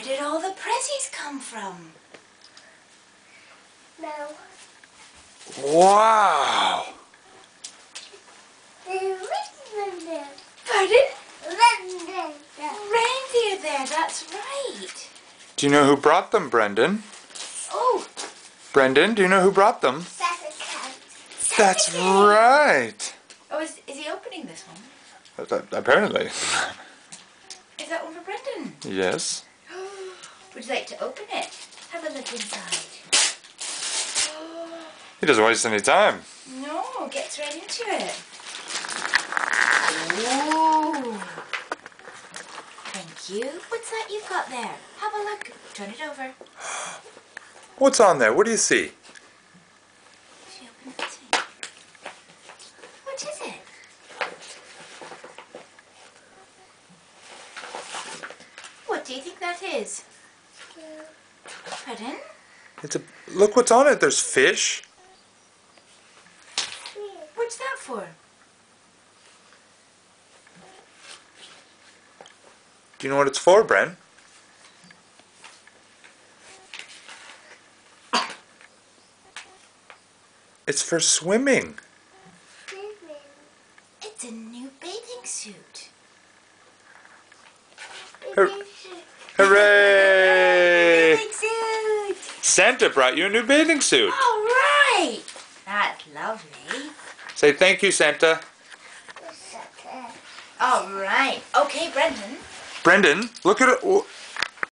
did all the prezzies come from? No. Wow! Pardon? Reindeer. Reindeer there, that's right. Do you know who brought them, Brendan? Oh, Brendan, do you know who brought them? Santa Claus. That's Santa Claus. right! Oh, is he opening this one? Apparently. Is that one for Brendan? Yes. Would you like to open it? Have a look inside. He doesn't waste any time. No, gets right into it. Ooh. Thank you. What's that you've got there? Have a look. Turn it over. What's on there? What do you see? She opened it too. What is it? What do you think that is? Pardon? Look what's on it. There's fish. What's that for? Do you know what it's for, Bren? It's for swimming. It's a new bathing suit. Hooray! Bathing suit! Santa brought you a new bathing suit. All right! That's lovely. Say thank you, Santa. All right. Okay, Brendan. Brendan, look at it.